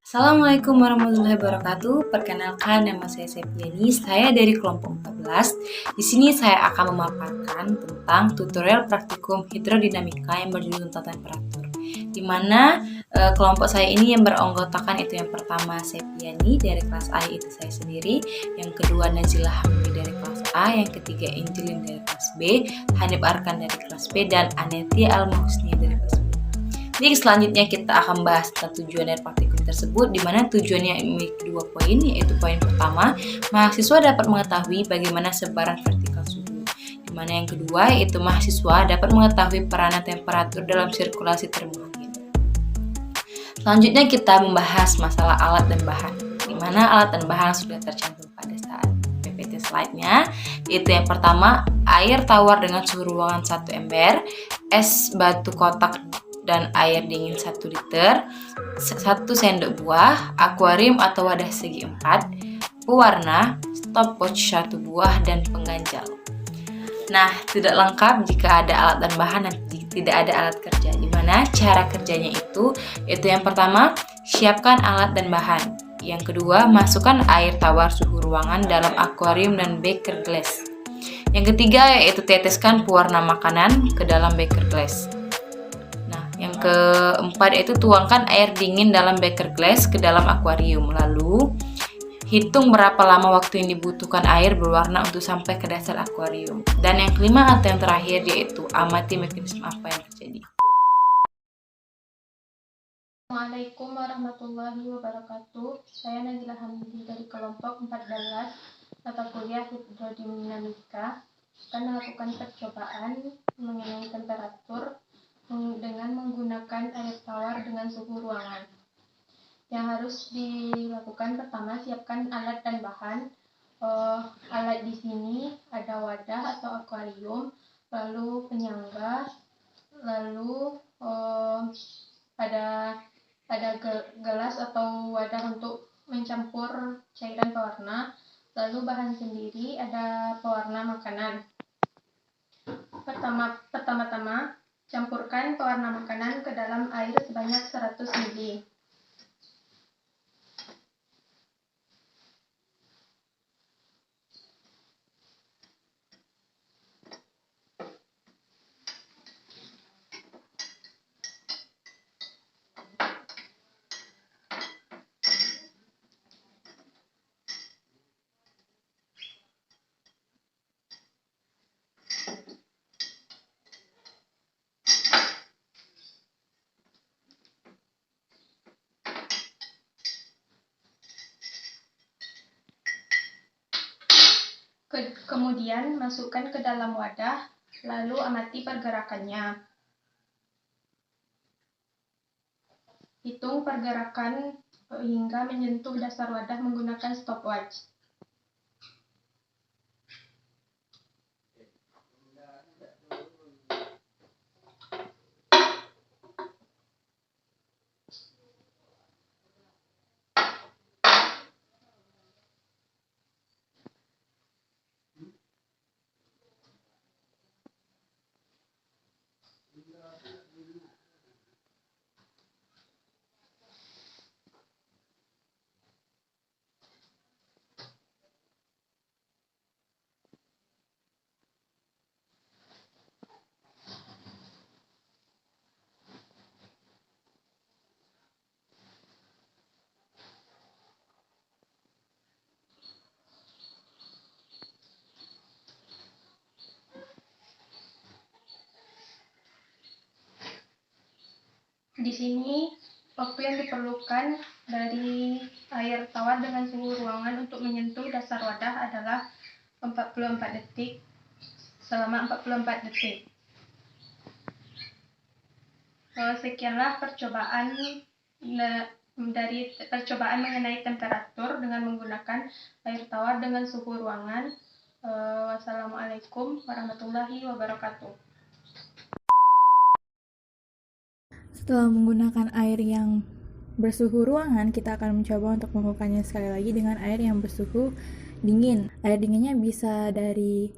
Assalamualaikum warahmatullahi wabarakatuh. Perkenalkan, nama saya Septiani. Saya dari kelompok 14. Di sini saya akan memaparkan tentang tutorial praktikum hidrodinamika yang berjudul tentang temperatur. Di mana kelompok saya ini yang beranggotakan itu yang pertama Septiani dari kelas A, itu saya sendiri. Yang kedua Nazila Hamdi dari kelas A. Yang ketiga Angelin dari kelas B. Hanif Arkan dari kelas B dan Anetia Almahusnia dari kelas B. Jadi selanjutnya kita akan bahas tentang tujuan dari praktikum tersebut, di mana tujuannya memiliki dua poin, yaitu poin pertama, mahasiswa dapat mengetahui bagaimana sebaran vertikal suhu. Di mana yang kedua, yaitu mahasiswa dapat mengetahui peranan temperatur dalam sirkulasi termohadir. Selanjutnya kita membahas masalah alat dan bahan, di mana alat dan bahan sudah tercantum pada saat PPT slide-nya, yaitu yang pertama, air tawar dengan suhu ruangan 1 ember, es batu kotak dan air dingin 1 liter, 1 sendok buah, akuarium atau wadah segi 4, pewarna, stopwatch 1 buah, dan pengganjal. Nah, tidak lengkap jika ada alat dan bahan dan tidak ada alat kerja. Dimana cara kerjanya itu, yaitu yang pertama, siapkan alat dan bahan. Yang kedua, masukkan air tawar suhu ruangan dalam akuarium dan beaker glass. Yang ketiga, yaitu teteskan pewarna makanan ke dalam beaker glass. Yang keempat yaitu tuangkan air dingin dalam beaker glass ke dalam akuarium. Lalu hitung berapa lama waktu yang dibutuhkan air berwarna untuk sampai ke dasar akuarium. Dan yang kelima atau yang terakhir yaitu amati mekanisme apa yang terjadi. Assalamualaikum warahmatullahi wabarakatuh. Saya Nazila Hamdi dari kelompok 14 mata kuliah hidrodinamika akan melakukan percobaan mengenai temperatur dengan menggunakan air tawar dengan suhu ruangan. Yang harus dilakukan pertama, siapkan alat dan bahan. Alat di sini ada wadah atau akuarium, lalu penyangga, lalu ada gelas atau wadah untuk mencampur cairan pewarna, lalu bahan sendiri ada pewarna makanan. Pertama-tama campurkan pewarna makanan ke dalam air sebanyak 100 ml. Kemudian masukkan ke dalam wadah, lalu amati pergerakannya. Hitung pergerakan hingga menyentuh dasar wadah menggunakan stopwatch. Di sini waktu yang diperlukan dari air tawar dengan suhu ruangan untuk menyentuh dasar wadah adalah 44 detik selama 44 detik. Sekianlah percobaan mengenai temperatur dengan menggunakan air tawar dengan suhu ruangan. Wassalamualaikum warahmatullahi wabarakatuh. Setelah menggunakan air yang bersuhu ruangan, kita akan mencoba untuk melakukannya sekali lagi dengan air yang bersuhu dingin. Air dinginnya bisa dari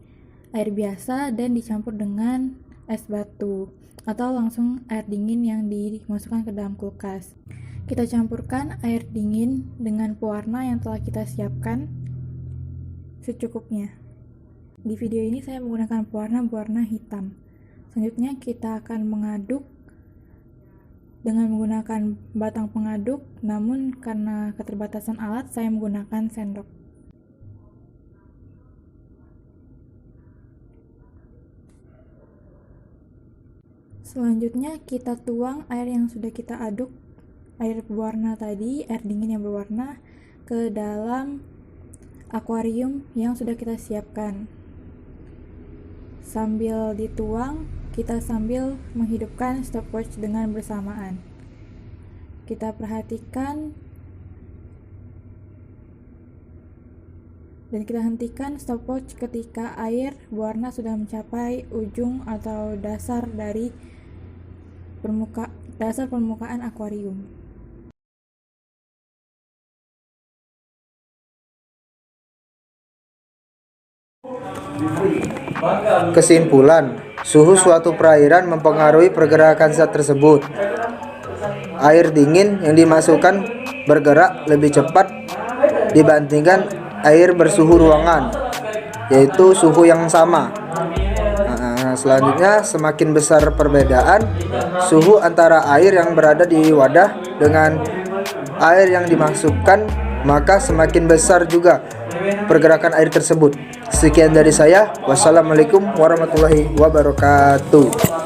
air biasa dan dicampur dengan es batu, atau langsung air dingin yang dimasukkan ke dalam kulkas. Kita campurkan air dingin dengan pewarna yang telah kita siapkan secukupnya. Di video ini saya menggunakan pewarna hitam. Selanjutnya kita akan mengaduk dengan menggunakan batang pengaduk, namun karena keterbatasan alat saya menggunakan sendok. Selanjutnya kita tuang air yang sudah kita aduk, air berwarna tadi, air dingin yang berwarna, ke dalam akuarium yang sudah kita siapkan. Sambil dituang, kita sambil menghidupkan stopwatch dengan bersamaan. Kita perhatikan dan kita hentikan stopwatch ketika air berwarna sudah mencapai ujung atau dasar dari permukaan akuarium. Kesimpulan, suhu suatu perairan mempengaruhi pergerakan zat tersebut. Air dingin yang dimasukkan bergerak lebih cepat dibandingkan air bersuhu ruangan, yaitu suhu yang sama. Selanjutnya, semakin besar perbedaan suhu antara air yang berada di wadah dengan air yang dimasukkan, maka semakin besar juga pergerakan air tersebut. Sekian dari saya. Wassalamualaikum warahmatullahi wabarakatuh.